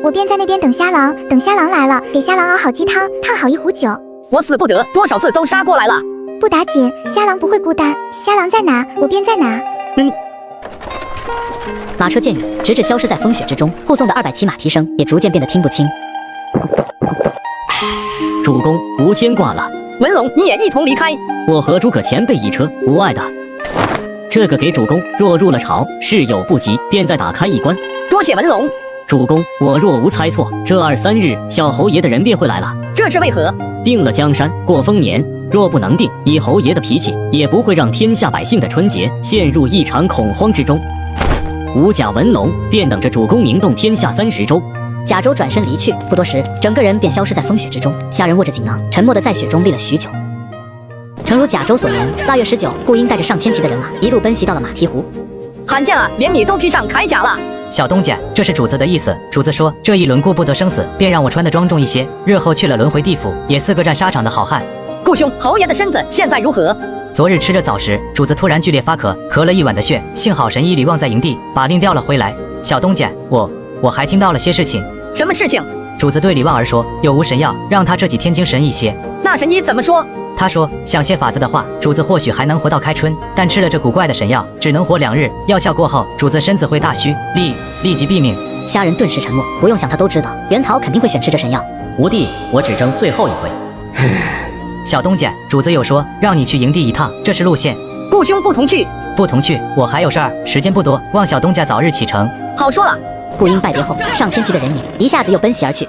我便在那边等虾郎，等虾郎来了，给虾郎熬好鸡汤，烫好一壶酒。我死不得，多少次都杀过来了。不打紧，虾郎不会孤单，虾郎在哪，我便在哪。马车渐远，直至消失在风雪之中，护送的200骑马蹄声也逐渐变得听不清。主公无牵挂了。文龙，你也一同离开。我和诸葛前辈一车，无碍的。这个给主公，若入了朝，事有不及，便再打开一关。多谢文龙。主公，我若无猜错，这2、3日，小侯爷的人便会来了。这是为何？定了江山，过丰年。若不能定，以侯爷的脾气，也不会让天下百姓的春节陷入一场恐慌之中。武甲文龙便等着主公名动天下30州。贾周转身离去，不多时，整个人便消失在风雪之中。虾仁握着锦囊，沉默地在雪中立了许久。诚如甲州所言，腊月19，顾英带着上千骑的人马一路奔袭到了马蹄湖。罕见啊，连你都披上铠甲了。小东家，这是主子的意思。主子说，这一轮顾不得生死，便让我穿得庄重一些，日后去了轮回地府，也似个战沙场的好汉。顾兄，侯爷的身子现在如何？昨日吃着早食，主子突然剧烈发咳，咳了一晚的血，幸好神医吕望在营地把令调了回来。小东家，我还听到了些事情。什么事情？主子对李望儿说，有无神药，让他这几天精神一些。那神医怎么说？他说，想些法子的话，主子或许还能活到开春，但吃了这古怪的神药，只能活2日。药效过后，主子身子会大虚，立即毙命。虾人顿时沉默，不用想他都知道，袁桃肯定会选吃这神药。吴弟，我只争最后一回。小东家，主子有说让你去营地一趟，这是路线。顾兄不同去。不同去，我还有事儿，时间不多，望小东家早日启程。好说了。顾英拜别后，上千骑的人影一下子又奔袭而去。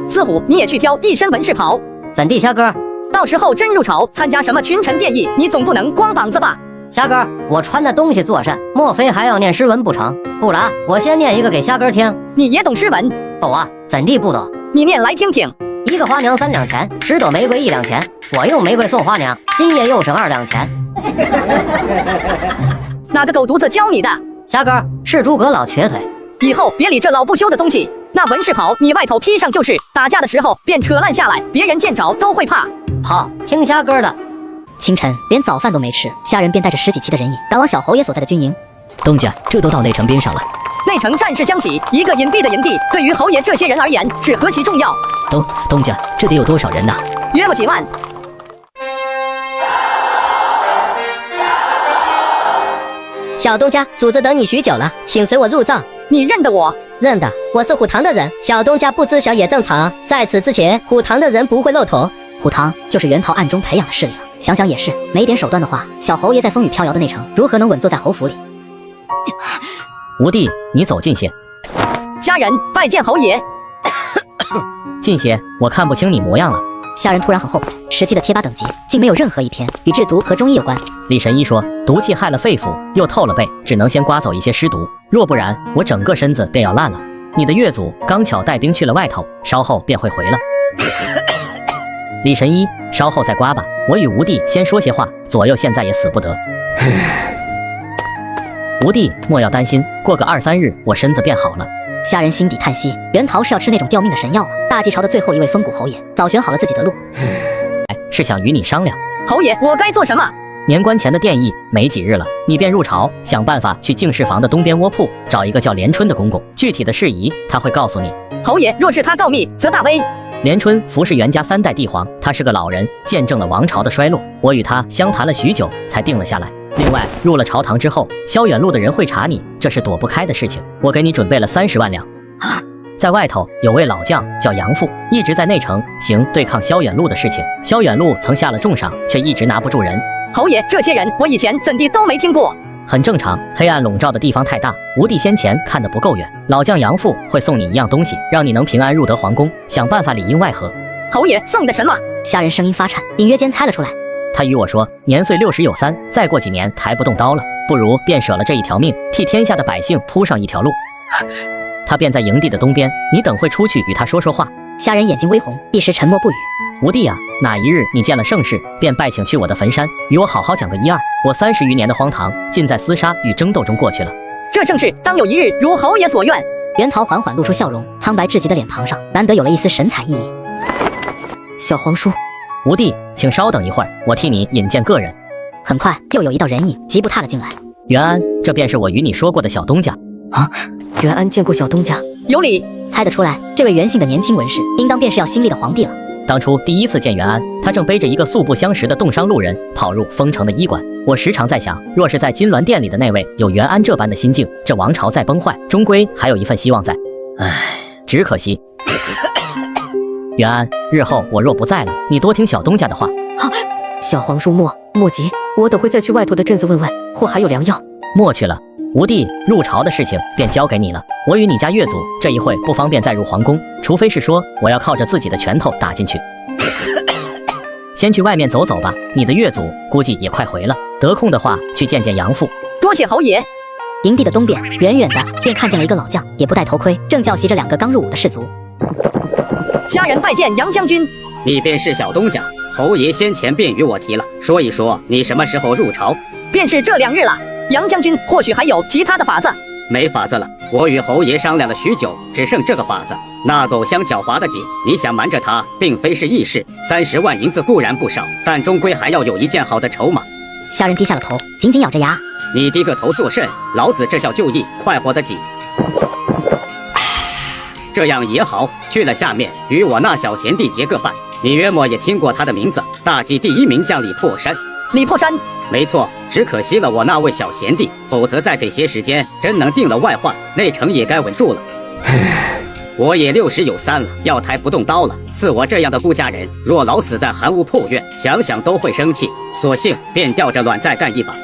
四虎，你也去挑一身文士袍。怎地，虾哥？到时候真入朝参加什么群臣殿议，你总不能光膀子吧？虾哥，我穿那东西做甚？莫非还要念诗文不成？不然我先念一个给虾哥听。你也懂诗文？懂啊，怎地不懂？你念来听听。一个花娘3两钱，10朵玫瑰1两钱。我用玫瑰送花娘，今夜又省2两钱。哪个狗犊子教你的？虾哥，是诸葛老瘸腿。以后别理这老不休的东西。那文士袍你外头披上就是，打架的时候便扯烂下来，别人见着都会怕。好，听虾哥的。清晨，连早饭都没吃，虾人便带着10几骑的人影赶往小侯爷所在的军营。东家，这都到内城边上了。内城战事将起，一个隐蔽的营地，对于侯爷这些人而言是何其重要。东家，这得有多少人呐？约莫几万。小东家，主子等你许久了，请随我入帐。你认得我？认得，我是虎堂的人。小东家不知晓也正常，在此之前，虎堂的人不会露头。虎堂就是袁桃暗中培养的势力了。想想也是，没点手段的话，小侯爷在风雨飘摇的内城，如何能稳坐在侯府里？吴弟，你走近些。家人拜见侯爷。近些，我看不清你模样了。虾人突然很后悔，17的贴吧等级竟没有任何一篇与制毒和中医有关。李神医说，毒气害了肺腑，又透了背，只能先刮走一些尸毒，若不然，我整个身子便要烂了。你的岳祖刚巧带兵去了外头，稍后便会回了。李神医，稍后再刮吧，我与吴弟先说些话，左右现在也死不得。吴弟莫要担心，过个2、3日，我身子便好了。虾人心底叹息，袁桃是要吃那种吊命的神药吗？大冀朝的最后一位风骨侯爷早选好了自己的路，是想与你商量。侯爷，我该做什么？年关前的殿议没几日了，你便入朝，想办法去净室房的东边窝铺找一个叫连春的公公，具体的事宜他会告诉你。侯爷，若是他告密，则大危。连春服侍袁家3代帝皇，他是个老人，见证了王朝的衰落。我与他相谈了许久，才定了下来。另外，入了朝堂之后，萧远路的人会查你，这是躲不开的事情。我给你准备了30万两。在外头有位老将叫杨父，一直在内城行对抗萧远路的事情。萧远路曾下了重赏，却一直拿不住人。侯爷，这些人我以前怎地都没听过。很正常，黑暗笼罩的地方太大，吴弟先前看得不够远。老将杨父会送你一样东西，让你能平安入得皇宫，想办法里应外合。侯爷送的什么？虾人声音发颤，隐约间猜了出来。他与我说，年岁60有3，再过几年抬不动刀了，不如便舍了这一条命，替天下的百姓铺上一条路。他便在营地的东边，你等会出去与他说说话。虾人眼睛微红，一时沉默不语。吴弟啊，哪一日你见了盛世，便拜请去我的坟山，与我好好讲个1、2。我30余年的荒唐，尽在厮杀与争斗中过去了。这盛世当有一日如侯爷所愿。袁桃缓缓露出笑容，苍白至极的脸庞上难得有了一丝神采奕奕。小皇叔，吴弟，请稍等一会儿，我替你引荐个人。很快又有一道人影疾步踏了进来。袁安，这便是我与你说过的小东家。啊，袁安见过小东家？有理。猜得出来，这位袁姓的年轻文士，应当便是要新立的皇帝了。当初第一次见袁安，他正背着一个素不相识的冻伤路人跑入丰城的医馆。我时常在想，若是在金銮殿里的那位有袁安这般的心境，这王朝再崩坏，终归还有一份希望在。唉，只可惜。袁安，日后我若不在了，你多听小东家的话。小皇叔莫急，我等会再去外头的镇子问问，或还有良药。莫去了。吴弟，入朝的事情便交给你了。我与你家岳祖这一会不方便再入皇宫，除非是说我要靠着自己的拳头打进去。先去外面走走吧，你的岳祖估计也快回了，得空的话去见见杨父。多谢侯爷。营地的东边，远远的便看见了一个老将，也不戴头盔，正教习着2个刚入伍的士卒。家人拜见杨将军。你便是小东家。侯爷先前便与我提了，说一说你什么时候入朝。便是这2日了。杨将军或许还有其他的法子。没法子了，我与侯爷商量了许久，只剩这个法子。那狗乡狡猾的紧，你想瞒着他，并非是易事。30万银子固然不少，但终归还要有一件好的筹码。虾仁低下了头，紧紧咬着牙。你低个头作甚？老子这叫就义，快活得紧。这样也好，去了下面与我那小贤弟结个伴。你约莫也听过他的名字，大计第1名将李破山。李破山，没错，只可惜了我那位小贤弟，否则再给些时间，真能定了外患，内城也该稳住了。我也60有3了，要抬不动刀了。似我这样的孤家人，若老死在寒屋破院，想想都会生气。索性便吊着卵再干一把。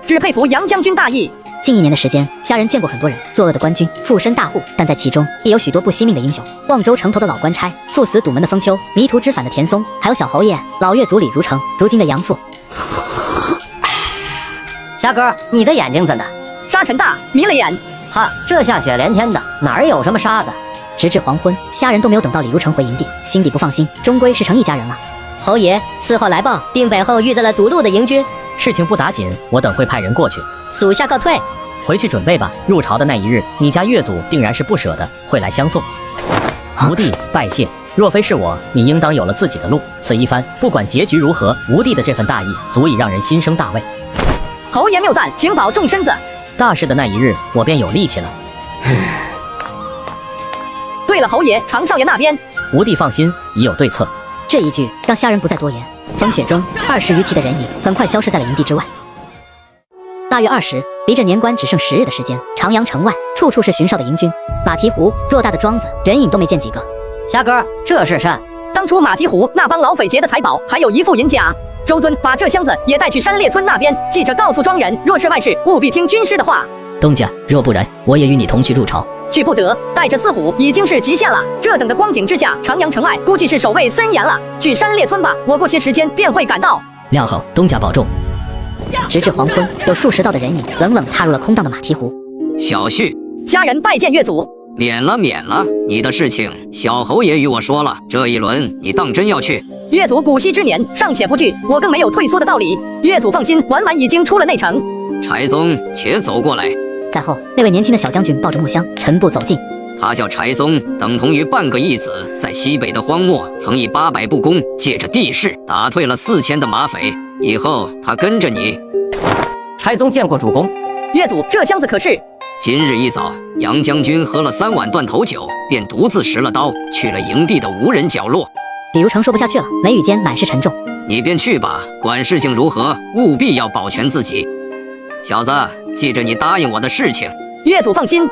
只佩服杨将军大义。近1年的时间，虾仁见过很多人，作恶的官军，富绅大户，但在其中亦有许多不惜命的英雄。望州城头的老官差，赴死堵门的封丘，迷途知返的田松，还有小侯爷、老岳族李如成，如今的杨父。虾哥，你的眼睛怎的？沙尘大，迷了眼。哈，这下雪连天的，哪儿有什么沙子？直至黄昏，虾仁都没有等到李如成回营地，心底不放心，终归是成一家人了。侯爷，伺候来报，定北后遇到了堵路的营军。事情不打紧，我等会派人过去。属下告退。回去准备吧，入朝的那一日，你家岳祖定然是不舍得，会来相送。吴弟拜谢，若非是我，你应当有了自己的路。此一番，不管结局如何，吴弟的这份大义，足以让人心生大慰。侯爷谬赞，请保重身子。大事的那一日，我便有力气了。对了，侯爷，常少爷那边，吴弟放心，已有对策。这一句让虾仁不再多言。风雪中，20余骑的人影很快消失在了营地之外。腊月20，离着年关只剩10日的时间，长阳城外处处是巡哨的营军。马蹄湖偌大的庄子，人影都没见几个。虾哥，这是甚？当初马蹄湖那帮老匪劫的财宝，还有一副银甲。周尊把这箱子也带去山列村那边，记着告诉庄人，若是外事，务必听军师的话。东家，若不然，我也与你同去入朝。去不得，带着4虎已经是极限了。这等的光景之下，长阳城外估计是守卫森严了。去山列村吧，我过些时间便会赶到。料好，东家保重。直至黄昏，有数十道的人影冷冷踏入了空荡的马蹄湖。小婿，家人拜见岳祖。免了，你的事情小侯爷与我说了，这一轮你当真要去？岳祖古稀之年尚且不惧，我更没有退缩的道理。岳祖放心，晚晚已经出了内城。柴宗，且走过来。在后，那位年轻的小将军抱着木箱，沉步走近。他叫柴宗，等同于半个义子，在西北的荒漠曾以800步弓，借着地势打退了4000的马匪。以后他跟着你。柴宗见过主公。岳祖，这箱子可是？今日一早，杨将军喝了3碗断头酒，便独自拾了刀，去了营地的无人角落。李如成说不下去了，眉宇间满是沉重。你便去吧，管事情如何，务必要保全自己。小子，记着你答应我的事情。岳祖放心。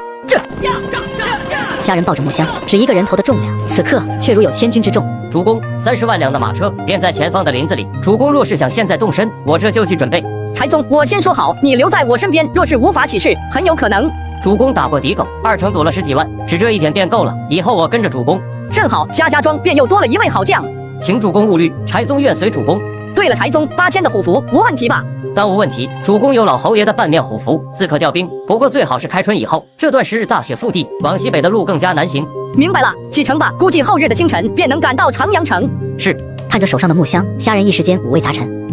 虾仁抱着木箱，只一个人头的重量，此刻却如有千钧之重。主公，30万两的马车便在前方的林子里。主公若是想现在动身，我这就去准备。柴宗，我先说好，你留在我身边，若是无法起事，很有可能。主公打过敌狗，2城躲了10几万，只这一点便够了。以后我跟着主公。正好，家庄便又多了一位好将。请主公勿虑，柴宗愿随主公。对了，柴宗，8000的虎符无问题吧？当无问题，主公有老侯爷的半面虎符，自可调兵。不过最好是开春以后，这段时日大雪覆地，往西北的路更加难行。明白了，启程吧，估计后日的清晨便能赶到长阳城。是。看着手上的木箱，虾仁一时间五味杂陈。